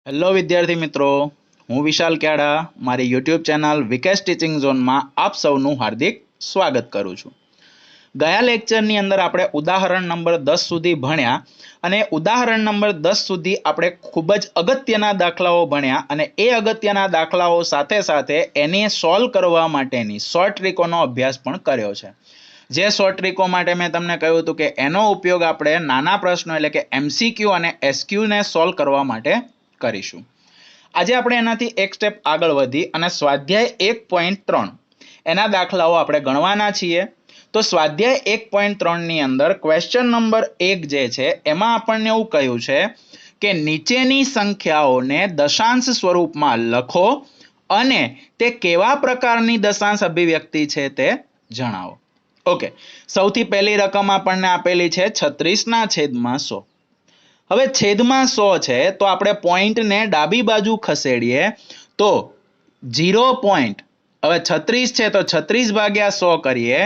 Hello વિદ્યાર્થી મિત્રો, હું વિશાલ ક્યાડા મારી યુટ્યુબ ચેનલ વિકેશ ટીચિંગ ઝોનમાં આપ સૌનું હાર્દિક સ્વાગત કરું છું. ગયા લેક્ચરની અંદર આપણે ઉદાહરણ નંબર 10 સુધી ભણ્યા અને ઉદાહરણ નંબર 10 સુધી આપણે ખૂબ જ અગત્યના દાખલાઓ ભણ્યા અને એ અગત્યના દાખલાઓ સાથે સાથે એને સોલ્વ કરવા માટેની શોર્ટ ટ્રીકોનો અભ્યાસ પણ કર્યો છે. જે શોર્ટ ટ્રીકો માટે મેં તમને કહ્યું હતું કે એનો ઉપયોગ આપણે નાના પ્રશ્નો એટલે કે MCQ અને SQ ને સોલ્વ કરવા માટે કરીશું. આજે આપણે એનાથી એક સ્ટેપ આગળ વધી અને સ્વાધ્યાય 1.3 એના દાખલાઓ આપણે ગણવાના છીએ. તો સ્વાધ્યાય 1.3 ની અંદર ક્વેશ્ચન નંબર 1 જે છે એમાં આપણને એવું કહ્યું છે કે નીચેની સંખ્યાઓને દશાંશ સ્વરૂપમાં લખો અને તે કેવા પ્રકારની દશાંશ અભિવ્યક્તિ છે તે જણાવો. ઓકે, સૌથી પહેલી રકમ આપણને આપેલી છે 36/100. હવે છેદમાં 100 છે તો આપણે પોઈન્ટને ડાબી બાજુ ખસેડીએ તો 0 પોઈન્ટ, હવે 36 છે તો 36 ભાગ્યા 100 કરીએ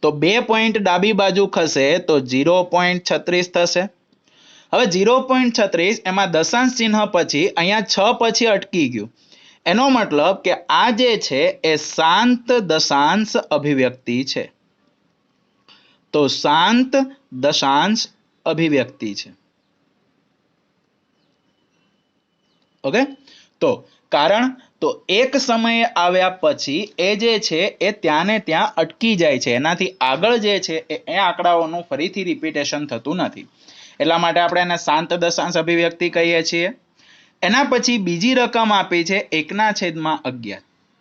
તો 2 પોઈન્ટ ડાબી બાજુ ખસે તો 0.36 થશે. હવે 0.36 એમાં દશાંશ ચિહ્ન પછી અહીંયા 6 પછી અટકી ગયું. એનો મતલબ કે આ જે છે એ શાંત દશાંશ અભિવ્યક્તિ છે. તો શાંત દશાંશ અભિવ્યક્તિ છે. ઓકે, તો કારણ તો એક સમયે આવ્યા પછી એ જે છે એ ત્યાં ને ત્યાં અટકી જાય છે, એનાથી આગળ જે છે એ આંકડાઓનું ફરીથી રિપીટેશન થતું નથી, એટલા માટે આપણે એને શાંત દશાંશ અભિવ્યક્તિ કહીએ છીએ. એના પછી બીજી રકમ આપી છે 1/11.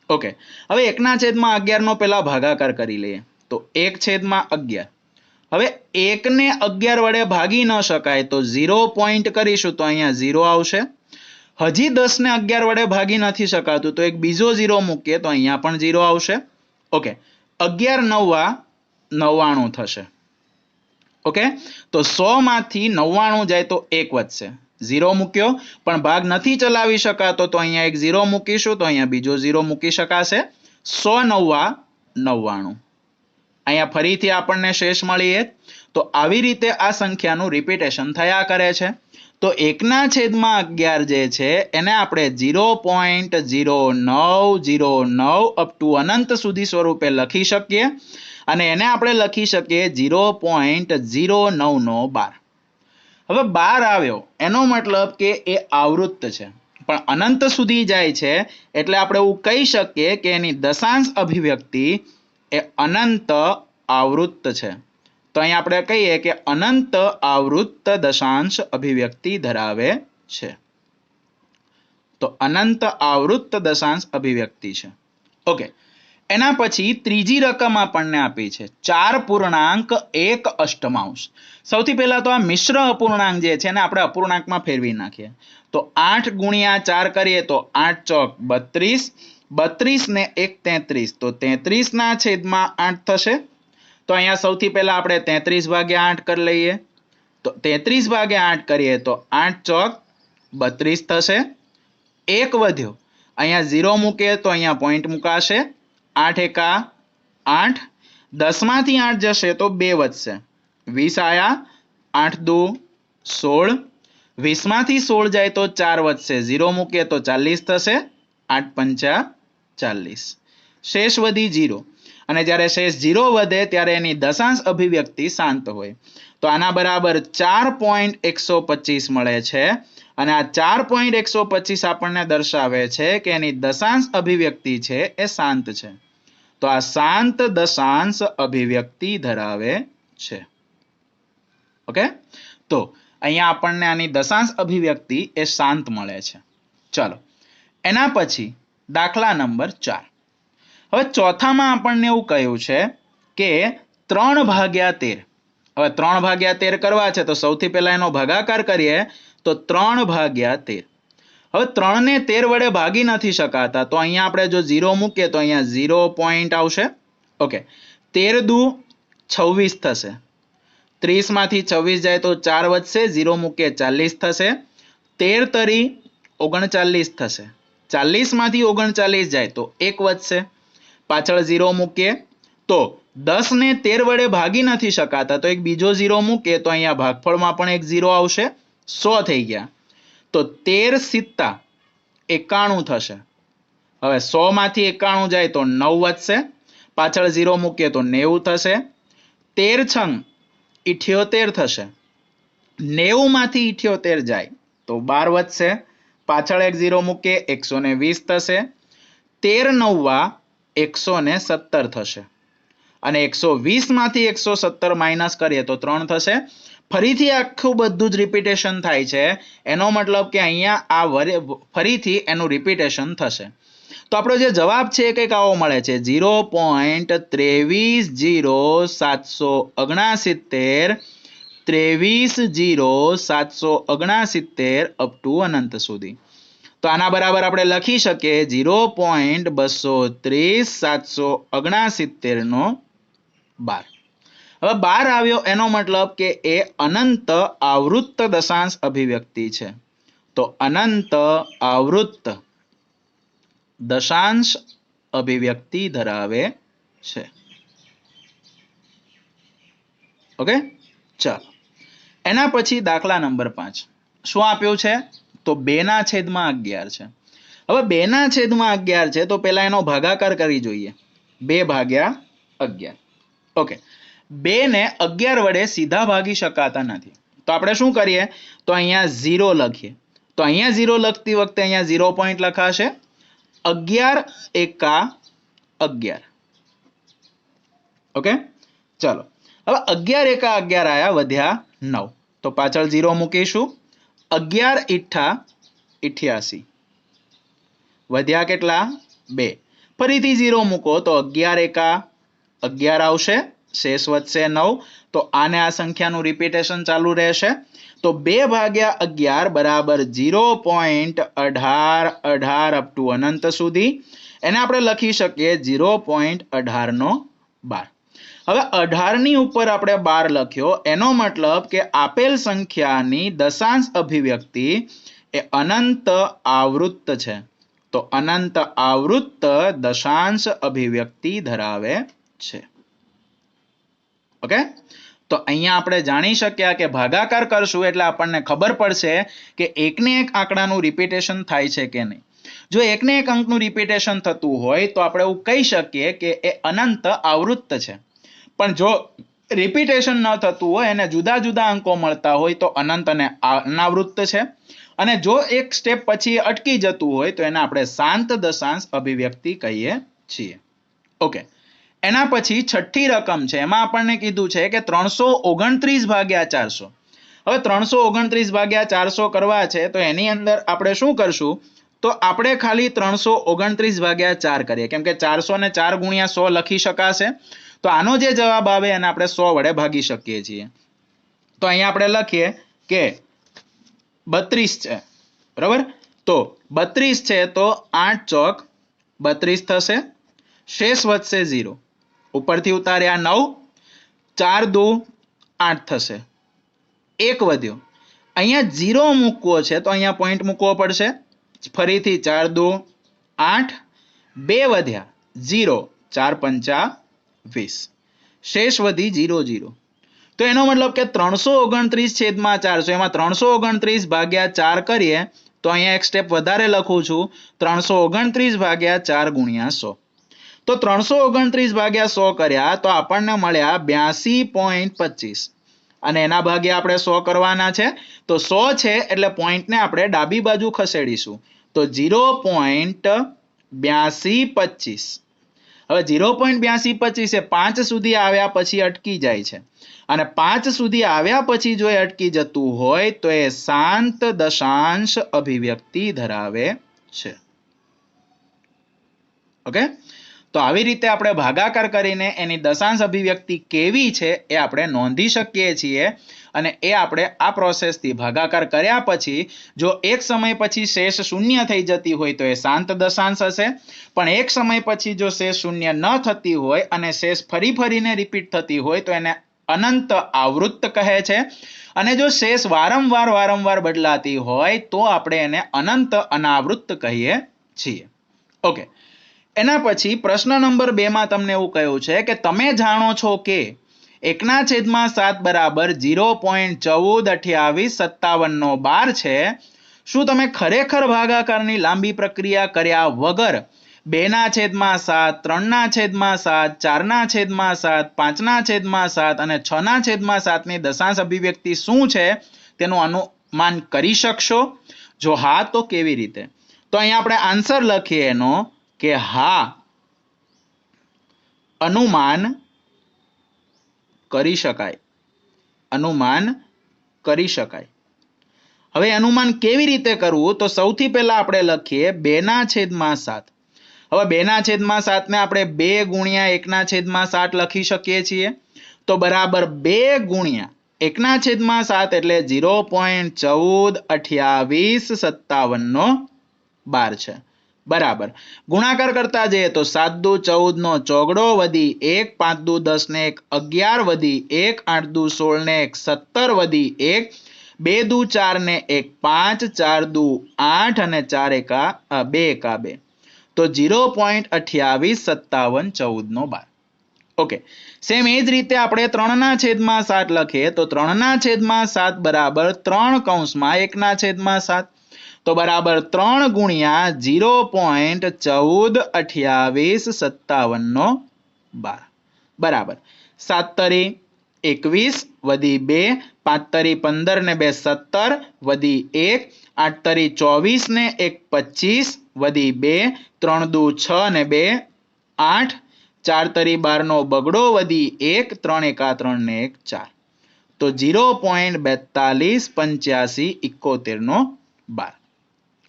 ઓકે, હવે 1/11 નો પેલા ભાગાકાર કરી લઈએ તો 1/11. હવે 1 ને 11 વડે ભાગી ન શકાય તો 0 પોઈન્ટ કરીશું તો અહીંયા 0 આવશે. હજી 10 ને 11 વડે ભાગી નથી શકાતું તો એક બીજો 0 મૂકીએ તો અહીંયા પણ 0 આવશે. ઓકે, 11 × 9 = 99 થશે. ઓકે, તો 100 માંથી 99 જાય તો 1 વધશે. 0 મૂક્યો પણ ભાગ નથી ચલાવી શકાતો તો અહીંયા એક 0 મૂકીશું તો અહીંયા બીજો 0 મૂકી શકાશે. 100 × 9 = 99. અહીંયા ફરીથી આપણને શેષ મળીએ તો આવી રીતે આ સંખ્યાનું રિપીટેશન થયા કરે છે. તો 1/11 જે છે એને આપણે 0.0909 અપ ટુ અનંત સુધી સ્વરૂપે લખી શકીએ અને એને આપણે લખી શકીએ 0.0912. હવે 12 આવ્યો એનો મતલબ કે એ આવૃત્ત છે, પણ અનંત સુધી જાય છે એટલે આપણે એવું કહી શકીએ કે એની દશાંશ અભિવ્યક્તિ એ અનંત આવૃત્ત છે. તો અહીં આપણે કહીએ કે અનંત આવૃત્ત દશાંશ અભિવ્યક્તિ ધરાવે છે. તો અનંત આવૃત્ત દશાંશ અભિવ્યક્તિ છે. ઓકે, એના પછી ત્રીજી રકમ આપણને આપી છે 4.1 સૌથી પહેલા તો આ મિશ્ર અપૂર્ણાંક જે છે ને આપણે અપૂર્ણાંકમાં ફેરવી નાખીએ તો 8 × 4 કરીએ તો 8 ચોક 32, 32 ને 1 33 તો 33/8 થશે. તો અહીંયા સૌથી પહેલા આપણે 33/8 કરી લઈએ તો 33/8 કરીએ તો 8 ચોક 32 થશે. 1 વધ્યો, અહીંયા 0 મૂકીએ તો અહીંયા પોઈન્ટ મુકાશે. 8 એકા 8, 10 માંથી 8 જશે તો 2 વધશે. 20 આયા, 8 દુ 16, 20 માંથી 16 જાય તો 4 વધશે. 0 મૂકીએ તો 40 થશે. 8 પંચા 40, શેષ વધી 0 અને જ્યારે શેષ 0 વધે ત્યારે એની દશાંશ અભિવ્યક્તિ શાંત હોય. તો આના બરાબર 4.125 મળે છે અને આ 4.125 આપણને દર્શાવે છે કે એની દશાંશ અભિવ્યક્તિ છે એ શાંત છે. તો આ શાંત દશાંશ અભિવ્યક્તિ ધરાવે છે. ઓકે, તો અહીંયા આપણને આની દશાંશ અભિવ્યક્તિ એ શાંત મળે છે. ચલો, એના પછી દાખલા નંબર 4. હવે ચોથામાં આપણને એવું કહ્યું છે કે 3/13. હવે 3/13 કરવા છે તો સૌથી પહેલા એનો ભાગાકાર કરીએ તો 3/13. હવે 3 ને 13 વડે ભાગી નથી શકાતા તો અહીંયા આપણે જો 0 મૂકીએ તો અહીંયા 0 પોઈન્ટ આવશે. ઓકે, 13 દુ 26 થશે. 30 માંથી 26 જાય તો 4 વધશે. 0 મૂકીએ 40 થશે. 13 તરી 39 થશે. 40 માંથી 39 જાય તો 1 વધશે. પાછળ 0 મૂકીએ તો 10 ને 13 વડે ભાગી નથી શકાતા તો એક બીજો 0 મૂકીએ તો અહીંયા ભાગફળમાં પણ એક 0 આવશે. 100 થઈ ગયા. તો 13 સિત્તા 91 થશે. હવે 100 માંથી 91 જાય તો 9 વધશે, પાછળ 0 મૂકીએ તો 90 થશે. 13 છંગ 78 થશે. 90 માંથી 78 જાય તો 12 વધશે, પાછળ એક 0 મૂકીએ 120 થશે. 13 નવ્વા 117 થશે. અને 120 માંથી 117 માઇનસ કરીએ તો 3 થશે. ફરીથી આખું બધું જ રિપીટેશન થાય છે, એનો મતલબ કે અહીંયા આ ફરીથી એનું રિપીટેશન થશે. તો આપણો જે જવાબ છે એ કંઈક આવો મળે છે 0.230769 230769 અપ ટુ અનંત સુધી. તો આના બરાબર આપણે લખી શકીએ 0.230 નો 12. હવે 12 આવ્યો એનો મતલબ કે એ અનંત આવૃત્ત દશાંશ અભિવ્યક્તિ છે. તો અનંત આવૃત્ત દશાંશ અભિવ્યક્તિ ધરાવે છે. ઓકે, ચાલો એના પછી દાખલા નંબર 5 શું આપ્યું છે? તો 2/11 છે. હવે 2/11 છે તો પેલા એનો ભાગાકાર કરી જોઈએ. 2/11. ઓકે, 2 ને 11 વડે સીધા ભાગી શકાતા નથી, તો આપણે શું કરીએ? તો અહીંયા 0 લખીએ. તો અહીંયા 0 લખતી વખતે અહીંયા 0 પોઈન્ટ લખાશે. 11 એકા 11. ઓકે, ચલો હવે 11 એકા 11 આયા, વધ્યા 9, તો પાછળ 0 મૂકીશું. 11 ઈઠા 88, વધ્યા કેટલા? 2. ફરીથી 0 મૂકો તો 11 એકા 11 આવશે, શેષ વધશે 9. તો આને આ સંખ્યાનું રિપીટેશન ચાલુ રહેશે. તો 2/11 બરાબર 0.18 અપ ટુ અનંત સુધી. એને આપણે લખી શકીએ 0.18 નો 12. હવે 18 ની ઉપર આપણે 12 લખ્યો, એનો મતલબ કે આપેલ સંખ્યાની દશાંશ અભિવ્યક્તિ એ અનંત આવૃત્ત છે. તો અનંત આવૃત્ત દશાંશ અભિવ્યક્તિ ધરાવે છે. ઓકે, તો અહીંયા આપણે જાણી શક્યા કે ભાગાકાર કરશું એટલે આપણને ખબર પડશે કે એકને એક આંકડાનું રિપીટેશન થાય છે કે નહીં. જો એકને એક અંકનું રિપીટેશન થતું હોય તો આપણે એવું કહી શકીએ કે એ અનંત આવૃત્ત છે. પણ જો રિપીટેશન ન થતું હોય અને જુદા જુદા અંકો મળતા હોય તો અનંત અને અનાવૃત્ત છે. અને જો એક સ્ટેપ પછી અટકી જતું હોય તો એને આપણે શાંત દશાંશ અભિવ્યક્તિ કહીએ છીએ. ઓકે, એના પછી છઠ્ઠી રકમ છે, એમાં આપણને કીધું છે કે 329/400. હવે 329/400 કરવા છે તો એની અંદર આપણે શું કરશું? તો આપણે ખાલી 329/4 કરીએ, કેમ કે 400 ને 4 ગુણ્યા 100 લખી શકાશે. તો આનો જે જવાબ આવે એને આપણે 100 વડે ભાગી શકીએ છીએ. તો અહીંયા આપણે લખીએ કે 32 છે, બરાબર? તો 32 છે તો 8 ચોક 32 થશે, શેષ વધશે 0, ઉપરથી ઉતાર્યા 9, 4 દુ 8 થશે, 1 વધ્યો. અહીંયા 0 મૂકવો છે તો અહીંયા પોઈન્ટ મૂકવો પડશે. ફરીથી 4 દુ 8, 2 વધ્યા 0, 4 પંચા 20, શેષ વધી 0 0. તો એનો મતલબ કે 329/400 એમાં 329/4 કરીએ તો અહીંયા એક સ્ટેપ વધારે લખું છું, 329/4 ગુણ્યા 100. તો 329/100 કર્યા તો આપણને મળ્યા 82.25 અને એના ભાગે આપણે 100 કરવાના છે. તો 100 છે એટલે પોઈન્ટને આપણે ડાબી બાજુ ખસેડીશું, તો 0.8225. હવે 0.8225 એ 5 સુધી આવ્યા પછી અટકી જાય છે, અને 5 સુધી આવ્યા પછી જો એ અટકી જતું હોય તો એ શાંત દશાંશ અભિવ્યક્તિ ધરાવે છે. ઓકે, તો આવી રીતે આપણે ભાગાકાર કરીને એની દશાંશ અભિવ્યક્તિ કેવી છે એ આપણે નોંધી શકીએ છીએ. અને એ આપણે આ પ્રોસેસથી ભાગાકાર કર્યા પછી જો એક સમય પછી શેષ શૂન્ય થઈ જતી હોય તો એ શાંત દશાંશ હશે. પણ એક સમય પછી જો શેષ શૂન્ય ન થતી હોય અને શેષ ફરીને રિપીટ થતી હોય તો એને અનંત આવૃત્ત કહે છે. અને જો શેષ વારંવાર બદલાતી હોય તો આપણે એને અનંત અનાવૃત્ત કહીએ છીએ. ઓકે, એના પછી પ્રશ્ન નંબર 2 માં તમને એવું કહ્યું છે કે તમે જાણો છો કે 1/7 બરાબર 0.142857 નો 12 છે. શું તમે ખરેખર ભાગાકારની લાંબી પ્રક્રિયા કર્યા વગર 2/7, 3/7, 4/7, 5/7 અને 6/7 ની દશાંશ અભિવ્યક્તિ શું છે તેનું અનુમાન કરી શકશો? જો હા તો કેવી રીતે? તો અહીંયા આપણે આન્સર લખીએ એનો કે હા, અનુમાન કરી શકાય. અનુમાન કરી શકાય. હવે અનુમાન કેવી રીતે કરવું? તો સૌથી પહેલા આપણે લખીએ 2/7. હવે 2/7 ને આપણે 2 ગુણ્યા 1/7 લખી શકીએ છીએ. તો બરાબર 2 ગુણ્યા 1/7 એટલે 0.142857 છે. બરાબર. ગુણાકાર કરતા જઈએ તો 7 દુ 14 નો ચોગડો વધી 1, 5 દુ 10 ને 1 11 વધી 1, 8 દુ 16 ને 1 17 વધી 1, 2 દુ 4 ને 1 5, 4 દુ 8 અને 4 એકા 2 એકા 2. તો 0.285714. ઓકે. સેમ એ જ રીતે આપણે 3/7 લખીએ તો 3/7 બરાબર 3 કૌંસમાં 1/7. તો બરાબર 3 ગુણ્યા 0.142857 બરાબર 7 તરી 21 વધી 2, 5 તરી 15 ને 2 17 વધી 1, 8 તરી 24 ને 1 25 વધી 2, 3 દુ 6 ને 2 8, 4 તરી 12 નો બગડો વધી 1, 3 એકા 3 ને 1 4. તો 0.428571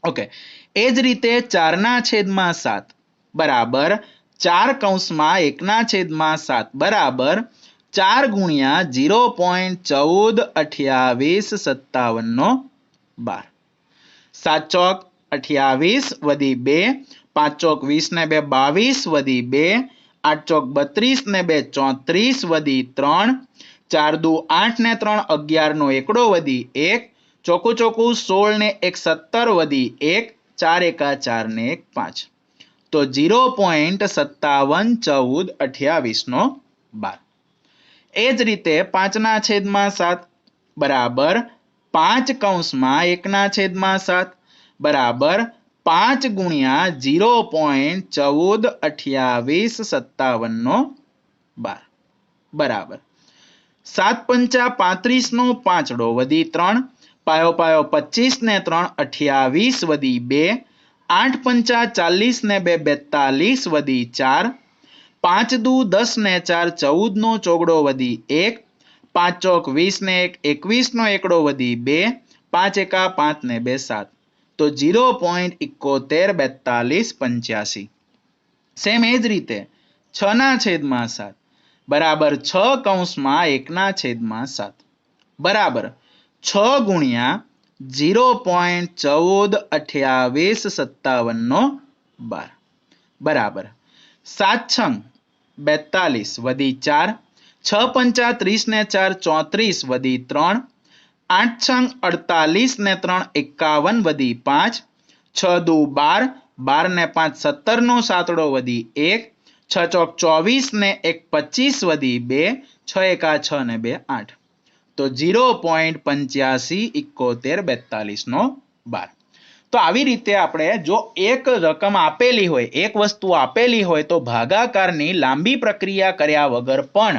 ઓકે. એ જ રીતે 4/7 બરાબર 4 કૌંસમાં 1/7 બરાબર 4 ગુણ્યા 0.142857 7 ચોક 28 વધી 2, 5 ચોક 20 ને 2 22 વધી 2, 8 ચોક 32 ને 2 34 વધી 3, 4 દુ 8 ને 3 11 નો એકડો વધી 1, ચોકું ચોકું 16 ને 1 17 વધી 1, 4 એકા 4 ને 1 5. તો 0.571428. એ જ રીતે 5/7 બરાબર 5 કૌંસમાં 1/7 બરાબર 5 ગુણ્યા 0.142857 બરાબર 7 પંચા 35 નો પાંચડો વધી 3, પાયો પાયો 25 ને 3 28 વધી 2, 8 પંચા 40 ને 2 42 વધી 4, 5 દુ 10 ને 4 14 નો ચોગડો વધી 1, 5 ચોક 20 ને 1 21 નો એકડો વધી 2, 5 એકા 5 ને 2 7. તો 0.714285. સેમ એ જ રીતે 6/7 બરાબર 6 કૌંસમાં 1/7 બરાબર 6 ગુણ્યા 0.142857 બરાબર 7 છંગ 42 વધી 4, 6 પંચા 30 ને 4 34 વધી 3, 8 છંગ 48 ને 3 51 વધી 5, 6 દુ 12, 12 ને 5 17 નો સાતડો વધી 1, 6 ચોક 24 ને 1 25 વધી 2, 6 એકા 6 ને 2 8. તો 0.857142. તો આવી રીતે આપણે જો એક રકમ આપેલી હોય, એક વસ્તુ આપેલી હોય તો ભાગાકારની લાંબી પ્રક્રિયા કર્યા વગર પણ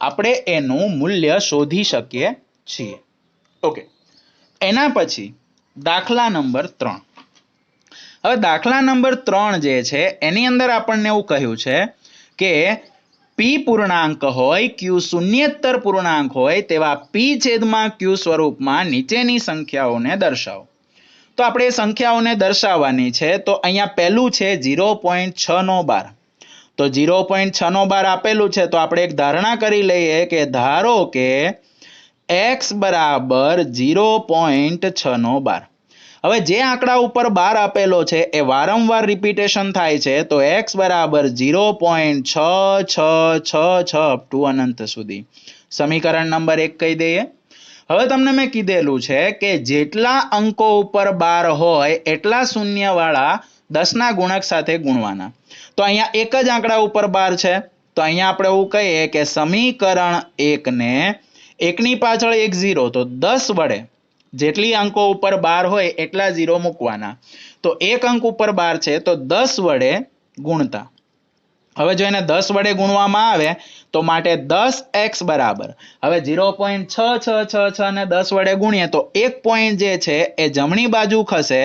આપણે એનું મૂલ્ય શોધી શકીએ છીએ. ઓકે. એના પછી દાખલા નંબર 3. હવે દાખલા નંબર 3 જે છે એની અંદર આપણને એવું કહ્યું છે કે પી પૂર્ણાંક હોય, ક્યુ શૂન્યેતર પૂર્ણાંક હોય તેવા પી છેદમાં ક્યુ સ્વરૂપમાં નીચેની સંખ્યાઓને દર્શાવો. તો આપણે એ સંખ્યાઓને દર્શાવવાની છે. તો અહીંયા પહેલું છે 0.6 તો 0.6 આપેલું છે તો આપણે એક ધારણા કરી લઈએ કે ધારો કે x બરાબર 0.6 હવે જે આંકડા ઉપર 12 આપેલો છે એ વારંવાર રિપીટેશન થાય છે તો x બરાબર 0.6666 અપ ટુ અનંત સુધી. સમીકરણ નંબર 1 કહી દઈએ. હવે તમને મેં કીધેલું છે કે જેટલા અંકો ઉપર 12 હોય એટલા શૂન્યવાળા 10 ના ગુણક સાથે ગુણવાના. તો અહીંયા એક જ આંકડા ઉપર 12 છે તો અહીંયા આપણે એવું કહીએ કે સમીકરણ 1 ને 1 ની પાછળ 1 0 તો 10 વડે જેટલી અંકો ઉપર 12 હોય એટલા 0 મૂકવાના. તો એક અંક ઉપર 12 છે તો 10 વડે ગુણતા. હવે જો એને 10 વડે ગુણવામાં આવે તો માટે 10x બરાબર, હવે 0.6666 ને 10 વડે ગુણીએ તો એક પોઈન્ટ જે છે એ જમણી બાજુ ખસે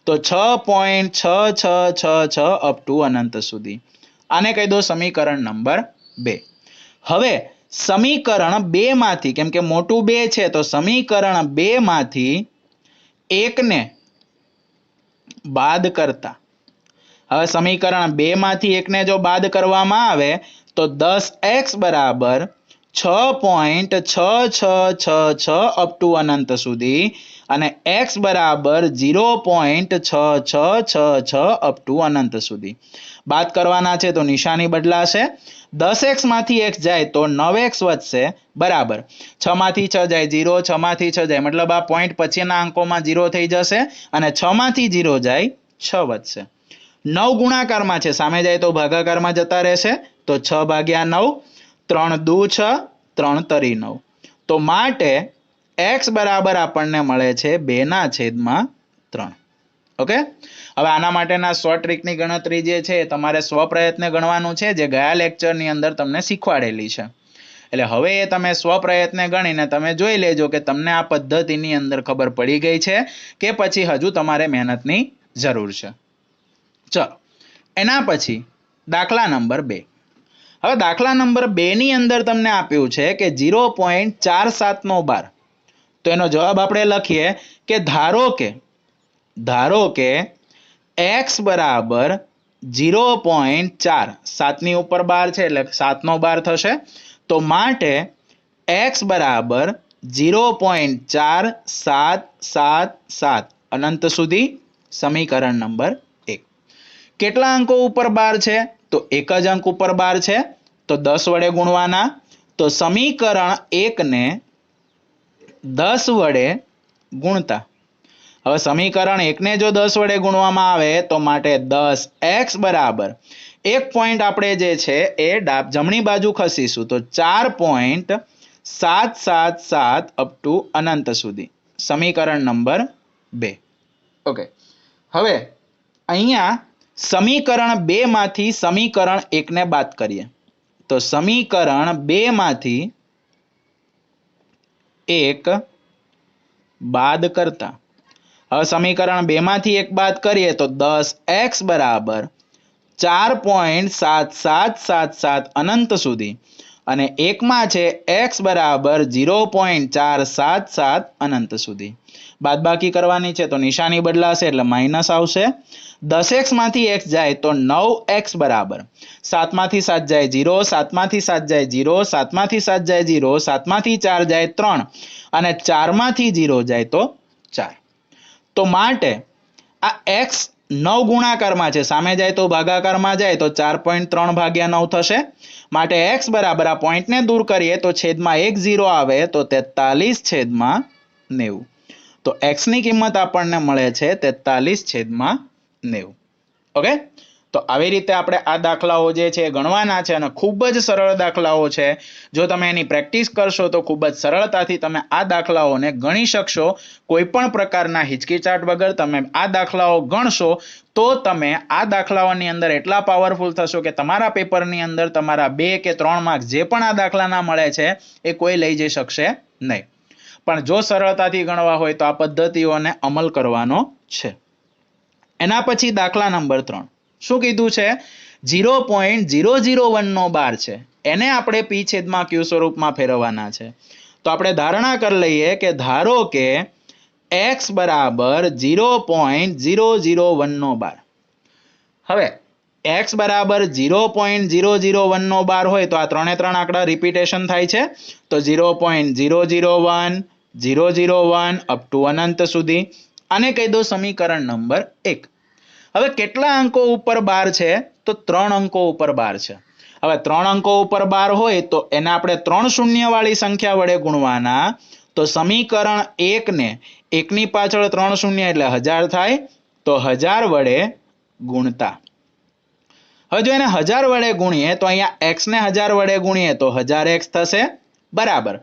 તો 6.6666 અપ ટુ અનંત સુધી. આને કહી દો સમીકરણ નંબર 2. હવે સમીકરણ 2 માંથી, કેમ કે મોટું 2 છે તો સમીકરણ 2 માંથી એકને બાદ કરતા. હવે સમીકરણ 2 માંથી એકને જો બાદ કરવામાં આવે તો 10x બરાબર 6.6666 અપ ટુ અનંત સુધી અને x બરાબર 0.6666 અપ ટુ અનંત સુધી. બાદ કરવાના છે તો નિશાની બદલાશે. 10x માંથી x જાય તો 9x વધશે બરાબર. 6 માંથી 6 જાય 0, 6 માંથી 6 જાય મતલબ આ પોઈન્ટ પછીના અંકોમાં 0 થઈ જશે અને 6 માંથી 0 જાય 6 વધશે. 9 ગુણાકારમાં છે, સામે જાય તો ભાગાકારમાં જતા રહેશે તો 6 ભાગ્યા 9, 3 દુ 6, 3 તરી 9. તો માટે x બરાબર આપણને મળે છે 2/3. ઓકે. હવે આના માટેના સ્વ ટ્રીકની ગણતરી જે છે તમારે સ્વપ્રયત્ને ગણવાનું છે, જે ગયા લેક્ચરની અંદર તમને શીખવાડેલી છે. એટલે હવે એ તમે સ્વપ્રયત્ને ગણીને તમે જોઈ લેજો કે તમને આ પદ્ધતિની અંદર ખબર પડી ગઈ છે કે પછી હજુ તમારે મહેનતની જરૂર છે. ચલો એના પછી દાખલા નંબર 2. હવે દાખલા નંબર 2 ની અંદર તમને આપ્યું છે કે 0.47 તો એનો જવાબ આપણે લખીએ કે ધારો કે x બરાબર 0.4, 7 ની ઉપર 12 છે એટલે 7 નો 12 થશે. તો માટે x બરાબર 0.4777 અનંત સુધી. સમીકરણ નંબર 1. કેટલા અંકો ઉપર 12 છે તો એક જ અંક ઉપર 12 છે તો 10 વડે ગુણવાના. તો સમીકરણ 1 ને 10 વડે ગુણતા. હવે સમીકરણ 1 ને જો 10 વડે ગુણવામાં આવે તો માટે 10x બરાબર એક પોઈન્ટ આપણે જે છે એ જમણી બાજુ ખસીશું તો 4.777 અપ ટુ અનંત સુધી. સમીકરણ નંબર 2. ઓકે. હવે અહીંયા સમીકરણ 2 માંથી સમીકરણ 1 ને બાદ કરીએ તો સમીકરણ 2 માંથી 1 બાદ કરતા. હવે સમીકરણ 2 માંથી 1 બાદ કરીએ તો 10x બરાબર 4.7777 અનંત સુધી અને 1 માં છે x બરાબર 0.477 અનંત સુધી. બાદબાકી કરવાની છે તો નિશાની બદલાશે એટલે માઇનસ આવશે. 10x માંથી x જાય તો 9x બરાબર 7 માંથી 7 જાય 0, 7 માંથી 7 જાય 0, 7 માંથી 7 જાય 0, 7 માંથી 4 જાય 3 અને 4 માંથી 0 જાય તો 4. તો માટે આ x 9 ગુણાકારમાં છે, સામે જાય તો ભાગાકારમાં જાય તો 4.3 ભાગ્યા 9 થશે. માટે x બરાબર આ પોઈન્ટને દૂર કરીએ તો છેદમાં 1 0 આવે તો 43/90. તો x ની કિંમત આપણને મળે છે 43/90. ઓકે. તો આવી રીતે આપણે આ દાખલાઓ જે છે ગણવાના છે અને ખૂબ જ સરળ દાખલાઓ છે. જો તમે એની પ્રેક્ટિસ કરશો તો ખૂબ જ સરળતાથી તમે આ દાખલાઓને ગણી શકશો. કોઈ પણ પ્રકારના હિચકિચાટ વગર તમે આ દાખલાઓ ગણશો તો તમે આ દાખલાઓની અંદર એટલા પાવરફુલ થશો કે તમારા પેપરની અંદર તમારા 2 કે 3 માર્ક્સ જે પણ આ દાખલાના મળે છે એ કોઈ લઈ જઈ શકશે નહીં. પણ જો સરળતાથી ગણવા હોય તો આ પદ્ધતિઓને અમલ કરવાનો છે. એના પછી દાખલા નંબર 3. શું કીધું છે? 0.001 નો 12 છે, એને આપણે p છેદમાં q સ્વરૂપમાં ફેરવવાના છે. તો આપણે ધારણા કરી લઈએ કે ધારો કે x બરાબર 0.001 નો 12. હવે x બરાબર 0.001 નો 12 હોય તો આ 3 આંકડા રિપીટેશન થાય છે તો 0.001 001 અપ ટુ અનંત સુધી. આને કહી દો સમીકરણ નંબર 1. હવે કેટલા અંકો ઉપર 12 છે તો 3 અંકો ઉપર 12 છે. હવે 3 અંકો ઉપર 12 હોય તો એને આપણે 3 શૂન્ય વાળી સંખ્યા વડે ગુણવાના. તો સમીકરણ 1 ને 1 ની પાછળ 3 શૂન્ય એટલે 1000 થાય તો 1000 વડે ગુણતા. હવે જો એને 1000 વડે ગુણીએ તો અહીંયા x ને 1000 વડે ગુણીએ તો 1000x થશે બરાબર.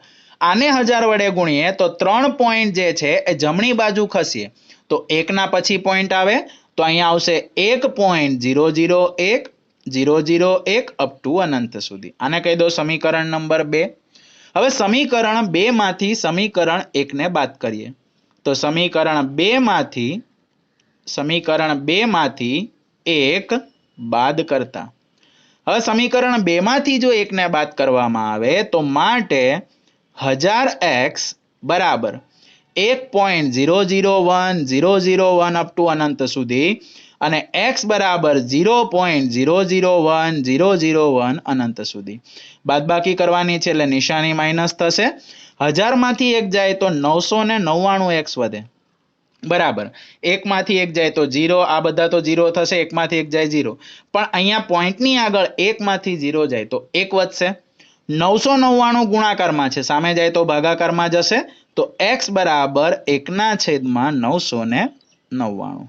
આને 1000 વડે ગુણીએ તો 3 પોઈન્ટ જે છે એ જમણી બાજુ ખસીએ તો 1 ના પછી પોઈન્ટ આવે તો અહીંયા આવશે 1.001 001 અપ ટુ અનંત સુધી. આને કહી દો સમીકરણ નંબર 2. હવે સમીકરણ 2 માંથી સમીકરણ 1 ને બાદ કરીએ તો સમીકરણ 2 માંથી 1 બાદ કરતા હવે સમીકરણ 2 માંથી જો 1 ને બાદ કરવામાં આવે તો માટે 1000x બરાબર 1.001001 અપ ટુ અનંત સુધી અને x બરાબર 0.001001 અનંત સુધી. બાદબાકી કરવાની છે એટલે નિશાની માઇનસ થશે. 1000 માંથી 1 જાય તો 999x વધે બરાબર. 1 માંથી 1 જાય તો 0, આ બધા તો 0 થશે, 1 માંથી 1 જાય 0. પણ અહીંયા પોઈન્ટની આગળ 1 માંથી 0 જાય તો 1 વધશે. 999 ગુણાકારમાં છે, સામે જાય તો ભાગાકારમાં જશે તો x બરાબર 1/999.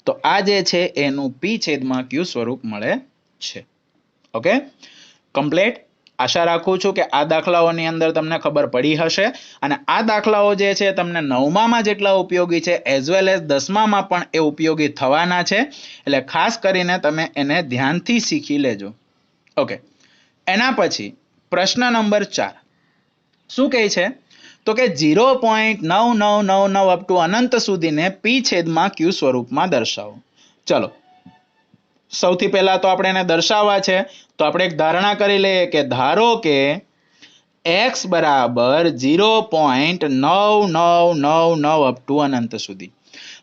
તો આ જે છે એનું p છેદમાં q સ્વરૂપ મળે છે. Okay, complete. આશા રાખું છું કે આ દાખલાઓની અંદર તમને ખબર પડી હશે અને આ દાખલાઓ જે છે તમને 9માં જેટલા ઉપયોગી છે એઝ વેલ એઝ 10માં પણ એ ઉપયોગી થવાના છે, એટલે ખાસ કરીને તમે એને ધ્યાનથી શીખી લેજો. ઓકે, એના પછી પ્રશ્ન નંબર 4 શું કહે છે તો કે 0.9999 અપ ટુ અનંત સુધીને p છેદમાં q સ્વરૂપમાં દર્શાવો. ચલો, સૌથી પહેલા તો આપણે એને દર્શાવવા છે તો આપણે એક ધારણા કરી લઈએ કે ધારો કે x બરાબર 0.9999 અપ ટુ અનંત સુધી.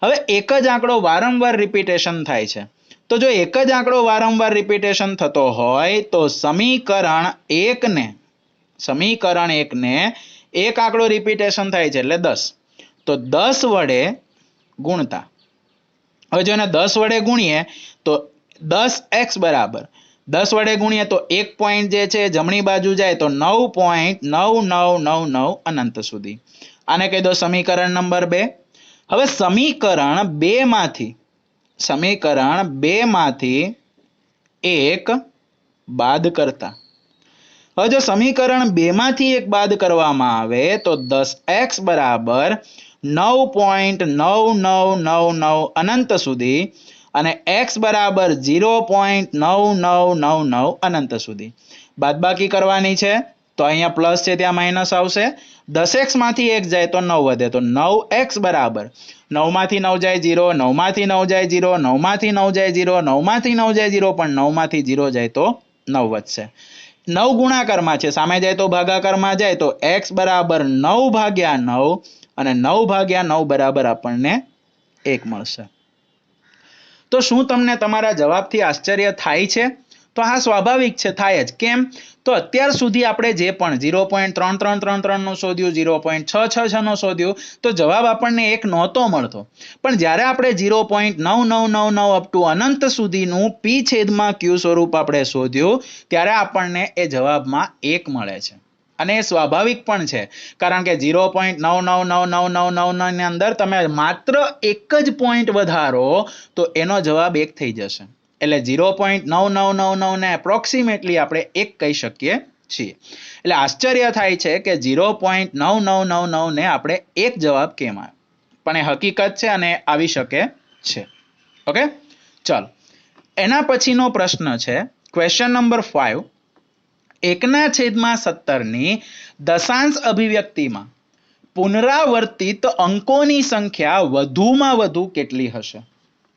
હવે એક જ આંકડો વારંવાર રિપીટેશન થાય છે તો જો એક જ આંકડો વારંવાર રિપીટેશન થતો હોય તો સમીકરણ 1 ને એક આંકડો રિપીટેશન થાય છે એટલે 10, તો 10 વડે ગુણતા. હવે જો એને 10 વડે ગુણીએ તો 10x બરાબર 10 વડે ગુણીએ તો 1 પોઈન્ટ જે છે જમણી બાજુ જાય તો 9.9999 અનંત સુધી. આને કહી દો સમીકરણ નંબર 2. હવે સમીકરણ 2 માંથી 1 બાદ કરતા. હવે જો સમીકરણ 2 માંથી 1 બાદ કરવામાં આવે તો 10x બરાબર 9.9999 અનંત સુધી અને x બરાબર 0.9999 અનંત સુધી. બાદબાકી કરવાની છે તો અહીંયા પ્લસ છે ત્યાં માઇનસ આવશે. 10x માંથી 1 જાય તો 9 વધે તો 9x બરાબર 9 માંથી 9 જાય 0, 9 માંથી 9 જાય 0, 9 માંથી 9 જાય 0, 9 માંથી 9 જાય 0, પણ 9 માંથી 0 જાય તો 9 વધશે. 9 ગુણાકારમાં છે, સામે જાય તો ભાગાકારમાં જાય તો x બરાબર 9/9 અને 9/9 બરાબર આપણને 1 મળશે. તો શું તમને તમારા જવાબથી આશ્ચર્ય થાય છે? તો હા, સ્વાભાવિક છે, થાય જ. કેમ? તો અત્યાર સુધી આપણે જે પણ 0.3333 નું શોધ્યું, 0.666 નું શોધ્યું તો જવાબ આપણને 1 નહોતો મળતો. પણ જ્યારે આપણે 0.9999 અપ ટુ અનંત સુધીનું p છેદમાં q સ્વરૂપ આપણે શોધ્યું ત્યારે આપણને એ જવાબમાં 1 મળે છે. અને એ સ્વાભાવિક પણ છે, કારણ કે 0.999999 ની અંદર તમે માત્ર એક જ પોઈન્ટ વધારો તો એનો જવાબ 1 થઈ જશે. એટલે 0.9999 ને એપ્રોક્સિમેટલી આપણે 1 કહી શકીએ છીએ. એટલે આશ્ચર્ય થાય છે કે 0.9999 ને આપણે 1 જવાબ કેમ આવ્યો, પણ એ હકીકત છે અને આવી શકે છે. ઓકે, ચાલો એના પછીનો પ્રશ્ન છે ક્વેશ્ચન નંબર 5. 1/17 ની દશાંશ અભિવ્યક્તિમાં પુનરાવર્તિત અંકોની સંખ્યા વધુમાં વધુ કેટલી હશે?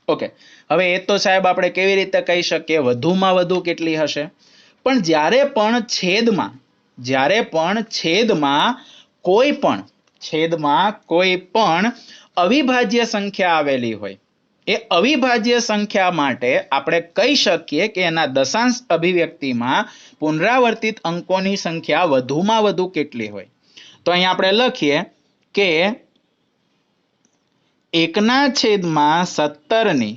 ઓકે, હવે એ તો સાહેબ આપણે કેવી રીતે કહી શકીએ વધુમાં વધુ કેટલી હશે? પણ જ્યારે પણ છેદમાં કોઈ પણ અવિભાજ્ય સંખ્યા આવેલી હોય, એ અવિભાજ્ય સંખ્યા માટે આપણે કહી શકીએ કે એના દશાંશ અભિવ્યક્તિમાં પુનરાવર્તિત અંકોની સંખ્યા વધુમાં વધુ કેટલી હોય. તો અહીંયા આપણે લખીએ કે 1/17 ની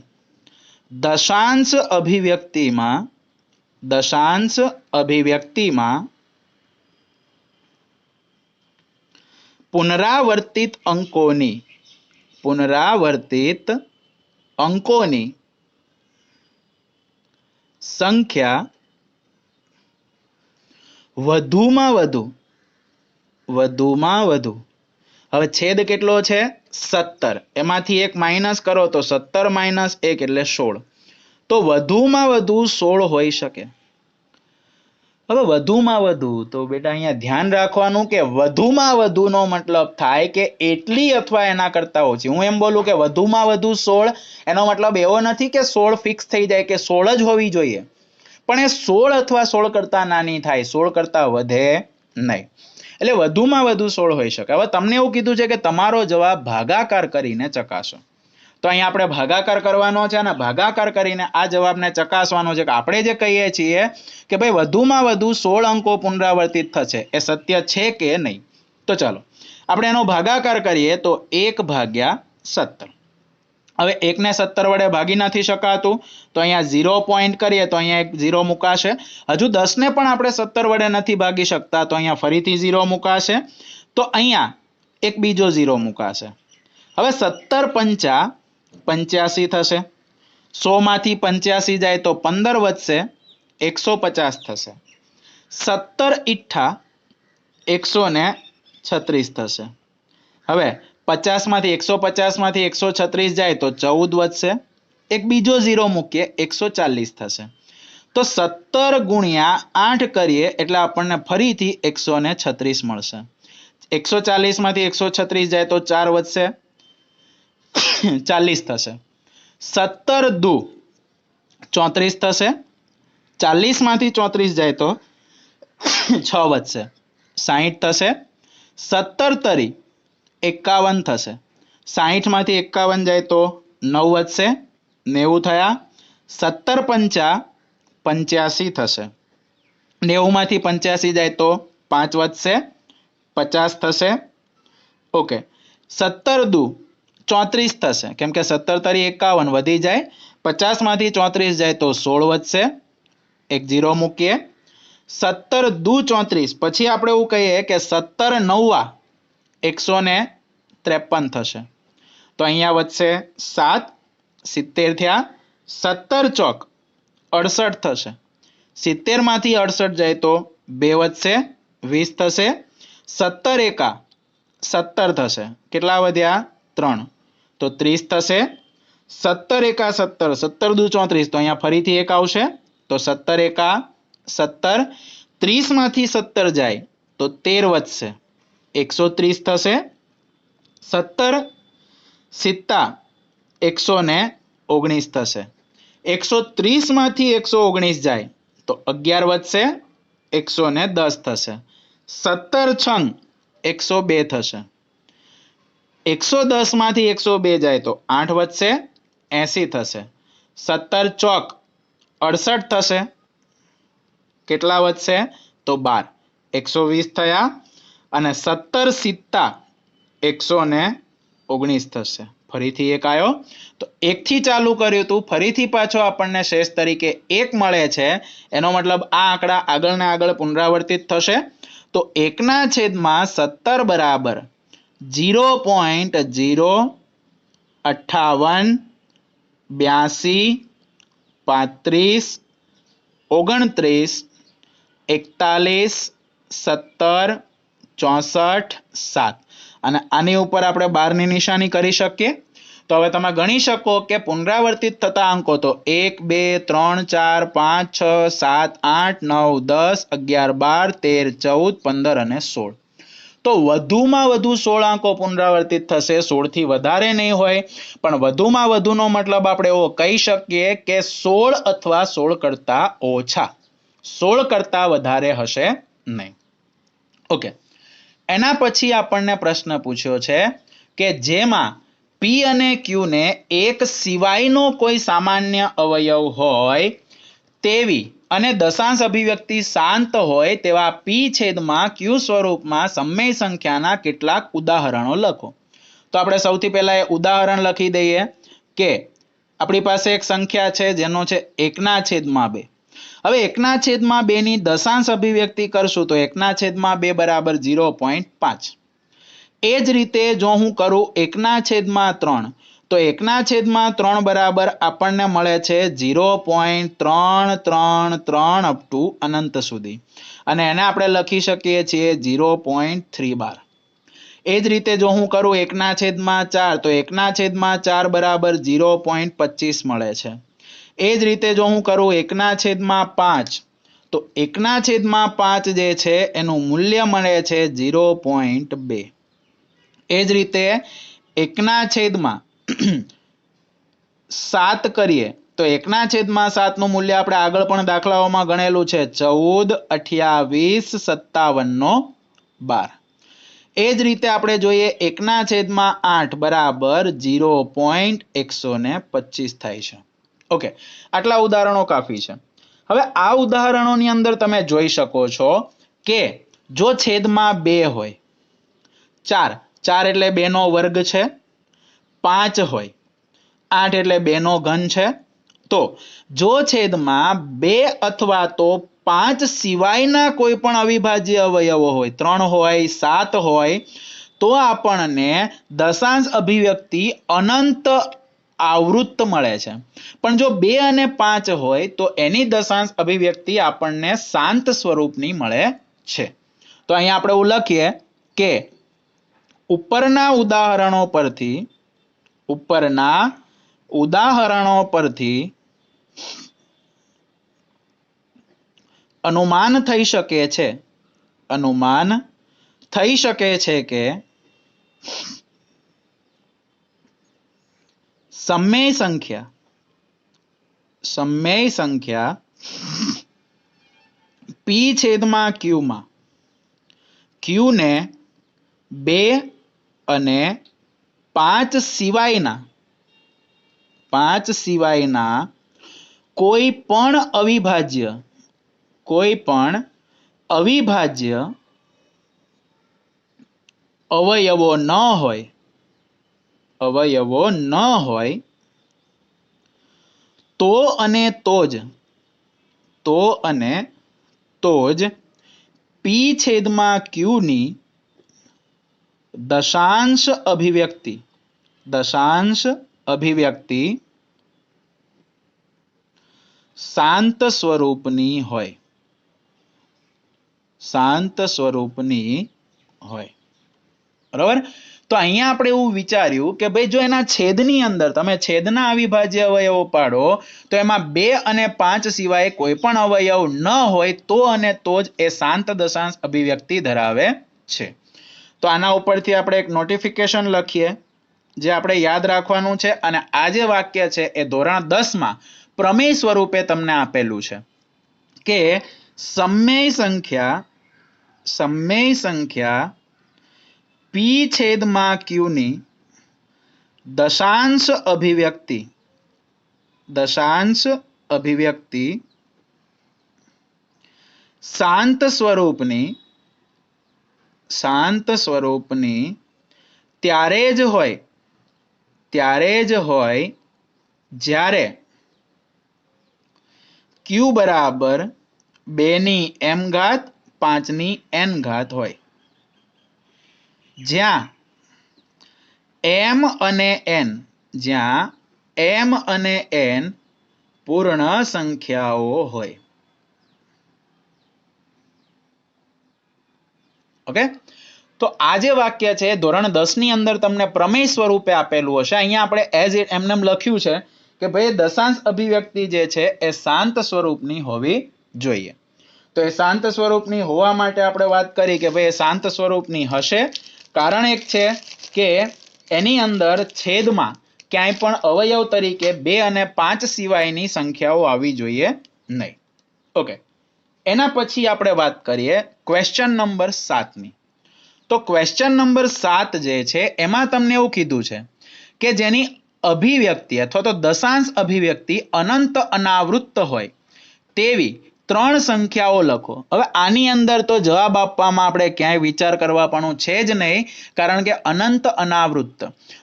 દશાંશ અભિવ્યક્તિમાં પુનરાવર્તિત અંકોની સંખ્યા વધુમાં વધુ વધુમાં વધુ. હવે છેદ કેટલો છે 17, એમાંથી એક માઇનસ કરો તો 17 - 1 એટલે 16. તો વધુમાં વધુ 16 હોઈ શકે. હવે વધુમાં વધુ તો બેટા અહીંયા ધ્યાન રાખવાનું કે વધુમાં વધુનો મતલબ થાય કે એટલી અથવા એના કરતા ઓછી. હું એમ બોલું કે વધુમાં વધુ 16, એનો મતલબ એવો નથી કે 16 ફિક્સ થઈ જાય કે 16 જ હોવી જોઈએ, પણ એ 16 અથવા 16 કરતા નાની થાય, 16 કરતા વધે નહીં. એટલે વધુમાં વધુ 16 હોઈ શકે. હવે તમને એવું કીધું છે કે તમારો જવાબ ભાગાકાર કરીને ચકાસો. તો અહીંયા આપણે ભાગાકાર કરવાનો છે અને ભાગાકાર કરીને આ જવાબને ચકાસવાનો છે કે આપણે જે કહીએ છીએ કે ભાઈ વધુમાં વધુ 16 અંકો પુનરાવર્તિત થશે, એ સત્ય છે કે નહીં. તો ચાલો આપણે એનો ભાગાકાર કરીએ તો 1/17. હવે 1 ને 17 વડે ભાગી નથી શકાતું, તો અહીંયા 0 પોઈન્ટ કરીએ તો અહીંયા એક 0 મુકાશે. હજુ 10 ને પણ આપણે 17 વડે નથી ભાગી શકતા, તો અહીંયા ફરીથી 0 મુકાશે. તો અહીંયા એક બીજો 0 મુકાશે. હવે 17 પંચા 85 થશે. 100 માંથી 85 જાય તો 15 વધશે, 150 થશે. 17 ઈઠ્ઠા 136 થશે. હવે 50 માંથી 150 માંથી 136 જાય તો 14 વધશે, એક બીજો 0 મૂકીએ, 140 થશે. તો 17 ગુણ્યા 8 કરીએ એટલે આપણને ફરીથી 136 મળશે. 140 માંથી 136 જાય તો 4 વધશે, 40 થશે. 17 દુ 34 થશે. 40 માંથી 34 જાય તો 6 વધશે, 60 થશે. 17 તરી 51 થશે. 60 માંથી 51 જાય તો 9 વધશે, 90 થયા. 17 પંચા 85 થશે. 90 માંથી 85 જાય તો 5 વધશે, 50 થશે. ઓકે. 17 દુ 34 થશે, કેમ કે 17 તરી 51 વધી જાય. 50 માંથી 34 જાય તો 16 વધશે, એક 0 મૂકીએ. 17 દુ 34, પછી આપણે એવું કહીએ કે 17 નવા 153 થશે. તો અહીંયા વધશે 7, 70 થયા. 17 ચોક 68 થશે. 70 માંથી 68 જાય તો 2 વધશે, 20 થશે. 17 એકા 70 થશે. કેટલા વધ્યા? 3, તો 30 થશે. 17 એકા 17, 17 દુ 34, તો અહીંયા ફરીથી 1 આવશે, તો 17 એકા 17. 30 માંથી 17 જાય તો 13 વધશે, 130 થશે. 17 સિત્તા 119 થશે. 130 માંથી 119 જાય તો 11 વધશે, 110 થશે. 17 છંગ 102 થશે. 110 માંથી 102 જાય તો 8 વધશે, 80 થશે. 17 ચોક 68 થશે. કેટલા વધશે? તો 12, 120 થયા. અને 17 સિત્તા 119 થશે. ફરીથી 1 આવ્યો. તો 1 થી ચાલુ કર્યું હતું, ફરીથી પાછો આપણને શેષ તરીકે 1 મળે છે. એનો મતલબ આ આંકડા આગળ ને આગળ પુનરાવર્તિત થશે. તો 1/17 બરાબર 0.058 82 35 29 41 17 64 7. અને આની ઉપર આપણે 12 ની નિશાની કરી શકીએ. તો હવે તમે ગણી શકો કે પુનરાવર્તિત થતા અંકો તો 1 2 3 4 5 6 7 8 9 10 11 12 13 14 15 અને 16. તો વધુમાં વધુ 16 અંકો પુનરાવર્તિત થશે, 16 થી વધારે નહીં હોય. પણ વધુમાં વધુનો મતલબ આપણે એવો કહી શકીએ કે 16 અથવા 16 કરતા ઓછા, 16 કરતા વધારે હશે નહીં. ઓકે. એના પછી આપણને પ્રશ્ન પૂછ્યો છે કે જેમાં P અને Q ને એક સિવાયનો કોઈ સામાન્ય અવયવ હોય તેવી અને દશાંશ અભિવ્યક્તિ શાંત હોય તેવા P છેદમાં Q સ્વરૂપમાં સમય સંખ્યાના કેટલાક ઉદાહરણો લખો. તો આપણે સૌથી પહેલા એ ઉદાહરણ લખી દઈએ કે આપણી પાસે એક સંખ્યા છે જેનો છે 1/2. હવે 1/2 ની દશાંશ અભિવ્યક્તિ કરશું તો 1/2 બરાબર 0.5. એ જ રીતે જો હું કરું 1/3, તો 1/3 બરાબર આપણને મળે છે 0.333 અપ ટુ અનંત સુધી, અને એને આપણે લખી શકીએ છીએ 0.3 એ જ રીતે જો હું કરું 1/4 તો 1/4 બરાબર 0.25 મળે છે. એ જ રીતે જો હું કરું 1/5 તો 1/5 જે છે એનું મૂલ્ય મળે છે 0.2. એ જ રીતે 1/7 કરીએ તો 1/7 નું મૂલ્ય આપણે આગળ પણ દાખલાઓમાં ગણેલું છે 14, 28, 57/12. એ જ રીતે આપણે જોઈએ 1/8 બરાબર 0.125 થાય છે. ઓકે, આટલા ઉદાહરણો કાફી છે. હવે આ ઉદાહરણોની અંદર તમે જોઈ શકો છો કે જો છેદમાં 2 હોય, 4 એટલે 2 નો વર્ગ છે, 5 હોય, 8 એટલે 2 નો ઘન છે. તો જો છેદમાં 2 અથવા તો 5 સિવાયના કોઈ પણ અવિભાજ્ય અવયવો હોય, 3 હોય, 7 હોય, તો આપણને દશાંશ અભિવ્યક્તિ અનંત આવૃત્ત મળે છે. પણ જો 2 અને 5 હોય તો એની દશાંશ અભિવ્યક્તિ આપણને શાંત સ્વરૂપની મળે છે. તો અહીંયા આપણે એવું લખીએ કે ઉપરના ઉદાહરણો પરથી અનુમાન થઈ શકે છે કે સમય સંખ્યા p છેદમાં q માં q ને 2 અને 5 સિવાયના કોઈ પણ અવિભાજ્ય અવયવો ન હોય તો અને તો જ p છેદમાં q ની દશાંશ અભિવ્યક્તિ શાંત સ્વરૂપની હોય. બરાબર? તો અહીંયા આપણે એવું વિચાર્યું કે ભાઈ જો એના છેદની અંદર તમે છેદના અવિભાજ્ય અવયવો પાડો તો એમાં 2 અને 5 સિવાય કોઈ પણ અવયવ ન હોય તો અને તો જ એ શાંત દશાંશ અભિવ્યક્તિ ધરાવે છે. તો આના ઉપરથી આપણે એક નોટિફિકેશન લખીએ જે આપણે યાદ રાખવાનું છે, અને આ જે વાક્ય છે એ ધોરણ 10 માં પ્રમેય સ્વરૂપે તમને આપેલું છે કે સમય સંખ્યા p છેદમાં q ની દશાંશ અભિવ્યક્તિ શાંત સ્વરૂપની ત્યારે જ હોય જ્યારે q બરાબર 2m ઘાત 5n ઘાત હોય, જ્યાં m અને n પૂર્ણ સંખ્યાઓ હોય. ઓકે, તો આ જે વાક્ય છે ધોરણ 10 ની અંદર તમને પ્રમેય સ્વરૂપે આપેલું હશે. અહીંયા આપણે એમ લખ્યું છે કે ભાઈ દશાંશ અભિવ્યક્તિ જે છે એ શાંત સ્વરૂપની હોવી જોઈએ. તો એ શાંત સ્વરૂપની હોવા માટે આપણે વાત કરી કે ભાઈ એ શાંત સ્વરૂપની હશે. કારણ એક છે કે એની અંદર છેદમાં ક્યાંય પણ અવયવ તરીકે 2 અને 5 સિવાયની સંખ્યાઓ આવી જોઈએ નહીં. ઓકે, એના પછી આપણે વાત કરીએ ક્વેશ્ચન નંબર 7 ની. તો ક્વેશ્ચન નંબર 7 જે છે એમાં તમને એવું કીધું છે કે જેની અભિવ્યક્તિ અથવા તો દશાંશ અભિવ્યક્તિ અનંત અનાવૃત્ત હોય તેવી 3 સંખ્યાઓ લખો. હવે આની અંદર તો જવાબ આપવામાં આપણે ક્યાંય વિચાર કરવા પણ છે જ નહીં, કારણ કે અનંત અનાવૃત્ત.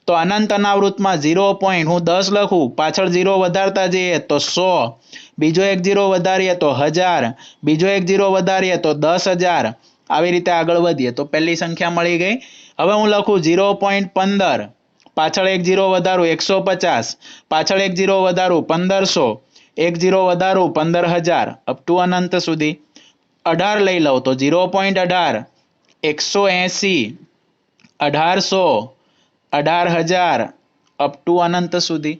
તો અનંત અનાવૃત્તમાં 0 પોઈન્ટ હું 10 લખું, પાછળ 0 વધારતા જઈએ તો 100, બીજો એક 0 વધારીએ તો 1000, બીજો એક 0 વધારીએ તો 10,000. આવી રીતે આગળ વધીએ તો પહેલી સંખ્યા મળી ગઈ. હવે હું લખું 0.15, પાછળ એક 0 વધારું 150, પાછળ એક 0 વધારું 1500, એક 0 વધારું 15000 અપ ટુ અનંત સુધી. 18 લઈ લઉં તો 0.18, 180, 1800, 18000 અપ ટુ અનંત સુધી.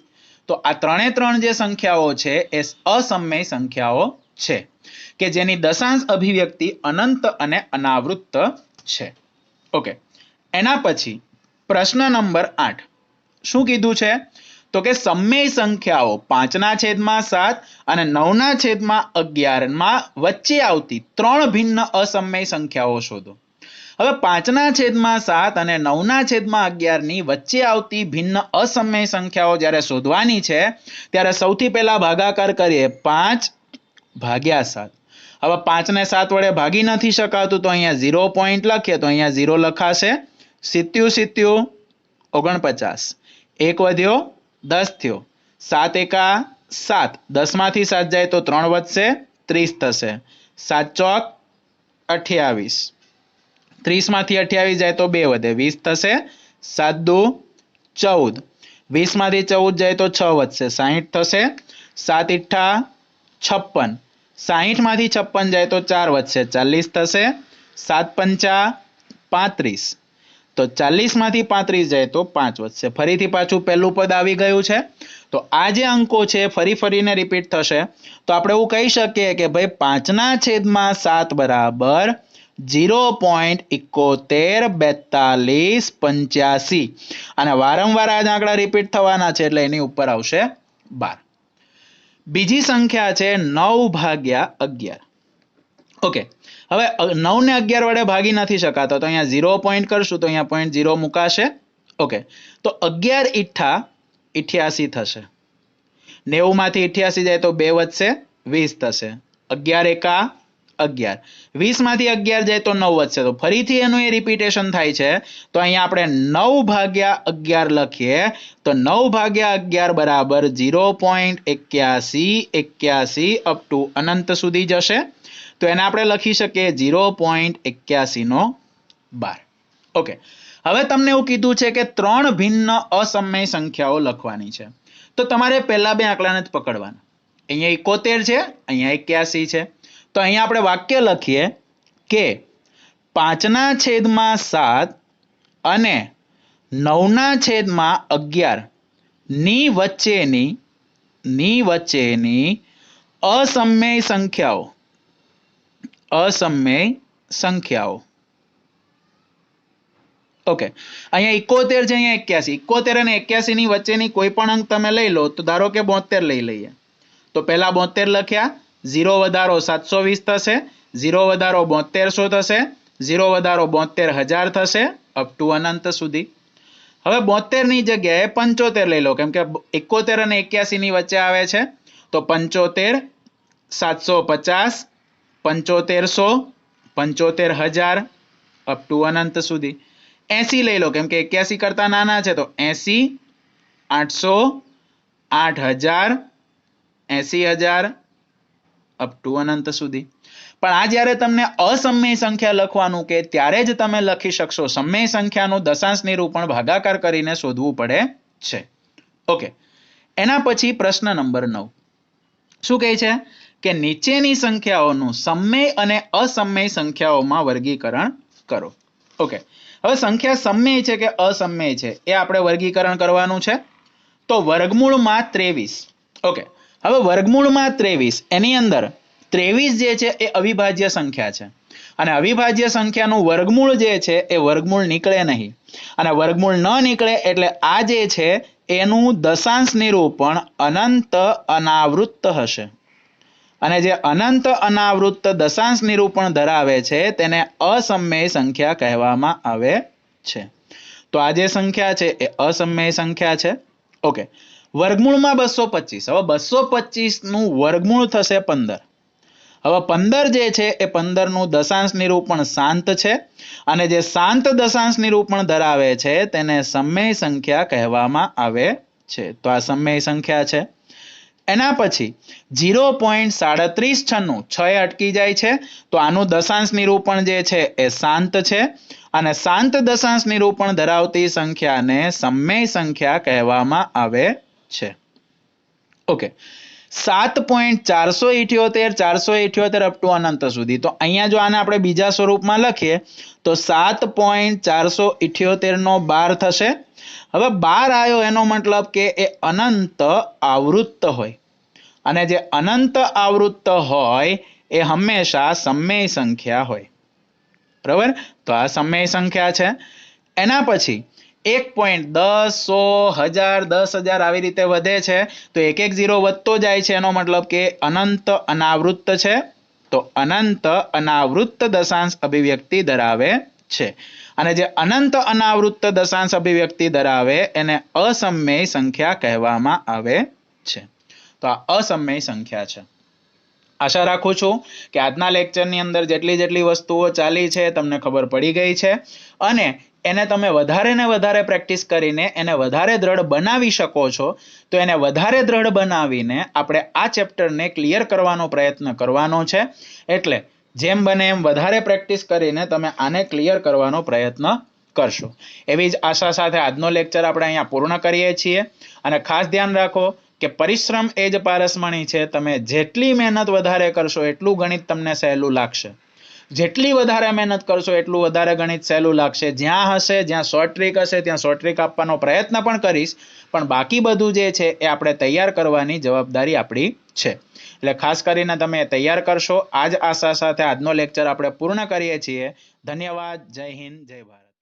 તો આ ત્રણ જે સંખ્યાઓ છે એ અસમય સંખ્યાઓ છે કે જેની દશાંશ અભિવ્યક્તિ અનંત અને અનાવૃત્ત છે. ઓકે, એના પછી પ્રશ્ન નંબર 8 શું કીધું છે? તો કે સમય સંખ્યાઓ 5/7 અને 9/11 માં વચ્ચે આવતી 3 ભિન્ન અસમય સંખ્યાઓ શોધો. હવે 5/7 અને 9/11 ની વચ્ચે આવતી ભિન્ન અસમય સંખ્યાઓ જ્યારે શોધવાની છે ત્યારે સૌથી પહેલા ભાગાકાર કરીએ 5/7. હવે 5 ને 7 વડે ભાગી નથી શકાતું તો અહીંયા 0 પોઈન્ટ લખીએ તો અહીંયા 0 લખાશે. 77 49, 1 વધ્યો 10 થયો, 7 એકા 7, 10 માંથી 7 જાય તો 3 વધશે 30 થશે, 7 ચોક 28, 30 માંથી 28 જાય તો 2 વધે 20 થશે, 7 દુ 14, 20 માંથી 14 જાય તો 6 વધશે 60 થશે, 7 ઈઠ્ઠા 56, 60 માંથી 56 જાય તો 4 વધશે 40 થશે, 7 પંચા 35, તો 40 માંથી 35 જાય તો 5 વધશે. ફરીથી પાછું પહેલું પદ આવી ગયું છે. તો આ જે અંકો છે ફરીને રિપીટ થશે. તો આપણે એવું કહી શકીએ કે ભાઈ 5/7 બરાબર 0.714285 અને વારંવાર આ આંકડા રિપીટ થવાના છે એટલે એની ઉપર આવશે 12. બીજી સંખ્યા છે 9/11. ઓકે, હવે 9 ને 11 વડે ભાગી નથી શકાતો તો અહીંયા 0 પોઈન્ટ કરશું તો અહીંયા પોઈન્ટ 0 મુકાશે. ઓકે, તો 11 ઈઠ્ઠા 88 થશે, 90 માંથી 88 જાય તો 2 વધશે 20 થશે, 11 એકા 11, 20 માંથી 11 જાય તો 9 વધશે. તો ફરીથી એનું એ રિપીટેશન થાય છે તો અહીંયા આપણે 9/11 લખીએ તો 9/11 બરાબર 0.8181 અપ ટુ અનંત સુધી જશે. તો એને આપણે લખી શકીએ 0.81/12. ઓકે, હવે તમને એવું કીધું છે કે 3 ભિન્ન અસમય સંખ્યાઓ લખવાની છે. તો તમારે પહેલા બે આંકડાને જ પકડવાના. અહીંયા 71 છે, અહીંયા 81 છે. તો અહીંયા આપણે વાક્ય લખીએ કે 5/7 અને 9/11 ની વચ્ચેની અસમય સંખ્યાઓ. ઓકે, અહીંયા 71 છે, અહીંયા 81. 71 અને 81 ની વચ્ચેની કોઈ પણ અંક તમે લઈ લો તો ધારો કે 72 લઈ લઈએ. તો પહેલા 72 લખ્યા, 0 વધારો 720 થશે, 0 વધારો 7200 થશે, 0 વધારો 72000 થશે અપ ટુ અનંત સુધી. હવે 72 ની જગ્યાએ 75 લઈ લો કેમ કે 71 અને 81 ની વચ્ચે આવે છે. તો 75, 750, 7500, 75000 અપ ટુ અનંત સુધી. 80 લઈ લો કેમ કે 81 કરતા નાના છે તો 80, 800, 8000, 80000 અપ ટુ અનંત સુધી. પણ આ જ્યારે તમને અસમય સંખ્યા લખવાનું કે ત્યારે જ તમે લખી શકશો. સમય સંખ્યાનું દશાંશ નિરૂપણ ભાગાકાર કરીને શોધવું પડે છે. ઓકે, એના પછી પ્રશ્ન નંબર 9 શું કહે છે કે નીચેની સંખ્યાઓનું સમય અને અસમય સંખ્યાઓમાં વર્ગીકરણ કરો. ઓકે, હવે સંખ્યા સમય છે કે અસમય છે એ આપણે વર્ગીકરણ કરવાનું છે. તો વર્ગમૂળમાં 23. ઓકે, હવે વર્ગમૂળમાં 23 એની અંદર 23 જે છે એ અવિભાજ્ય સંખ્યા છે અને અવિભાજ્ય સંખ્યાનું વર્ગમૂળ જે છે એ વર્ગમૂળ નીકળે નહીં અને વર્ગમૂળ ન નીકળે એટલે આ જે છે એનું દશાંશ નિરૂપણ અનંત અનાવૃત્ત હશે અને જે અનંત અનાવૃત્ત દશાંશ નિરૂપણ ધરાવે છે તેને અસમય સંખ્યા કહેવામાં આવે છે. તો આ જે સંખ્યા છે એ અસમય સંખ્યા છે. ઓકે, વર્ગમૂળમાં 225. હવે 225 નું વર્ગમૂળ થશે 15. હવે 15 જે છે એ 15 નું દશાંશ નિરૂપણ શાંત છે અને જે શાંત દશાંશ નિરૂપણ ધરાવે છે તેને સમય સંખ્યા કહેવામાં આવે છે. તો આ સમય સંખ્યા છે. એના પછી 0.3796 6 અટકી જાય છે તો આનું દશાંશ નિરૂપણ જે છે એ શાંત છે અને શાંત દશાંશ નિરૂપણ ધરાવતી સંખ્યાને સમમેય સંખ્યા કહેવામાં આવે છે. ઓકે, 7.478 478 અપ ટુ અનંત સુધી. તો અહીંયા જો આને આપણે બીજા સ્વરૂપમાં લખીએ તો 7.478 નો 12 થશે. હવે 12 આવ્યો એનો મતલબ કે એ અનંત આવૃત્ત હોય અને જે અનંત આવૃત્ત હોય એ હંમેશા સમમેય સંખ્યા હોય. બરાબર, તો આ સમમેય સંખ્યા છે. એના પછી 1.10 100 1000 10,000 આવી રીતે વધે છે તો એક એક 0 વધતો જાય છે એનો મતલબ કે અનંત અનાવૃત્ત છે. તો અનંત અનાવૃત્ત દશાંશ અભિવ્યક્તિ ધરાવે છે અને જે અનંત અનાવૃત્ત દશાંશ અભિવ્યક્તિ ધરાવે એને અસમમેય સંખ્યા કહેવામાં આવે છે. તો આ અસમમેય સંખ્યા છે. આશા રાખું છું કે આજના લેક્ચરની અંદર જેટલી વસ્તુઓ ચાલી છે તમને ખબર પડી ગઈ છે અને એને તમે વધારે ને વધારે પ્રેક્ટિસ કરીને એને વધારે દ્રઢ બનાવી શકો છો. તો એને વધારે દ્રઢ બનાવીને આપણે આ ચેપ્ટરને ક્લિયર કરવાનો પ્રયત્ન કરવાનો છે. એટલે જેમ બને એમ વધારે પ્રેક્ટિસ કરીને તમે આને ક્લિયર કરવાનો પ્રયત્ન કરશો એવી જ આશા સાથે આજનો લેક્ચર આપણે અહીંયા પૂર્ણ કરીએ છીએ. અને ખાસ ધ્યાન રાખો કે પરિશ્રમ એ જ પારસમણી છે. તમે જેટલી મહેનત વધારે કરશો એટલું ગણિત તમને સહેલું લાગશે. જેટલી વધારે મહેનત કરશો એટલું વધારે ગણિત સહેલું લાગશે. જ્યાં હશે, જ્યાં શોર્ટ ટ્રીક હશે ત્યાં શોર્ટ ટ્રીક આપવાનો પ્રયત્ન પણ કરીશ, પણ બાકી બધું જે છે એ આપણે તૈયાર કરવાની જવાબદારી આપણી છે. એટલે ખાસ કરીને તમે તૈયાર કરશો. આ જ આશા સાથે આજનો લેક્ચર આપણે પૂર્ણ કરીએ છીએ. ધન્યવાદ. જય હિન્દ, જય ભારત.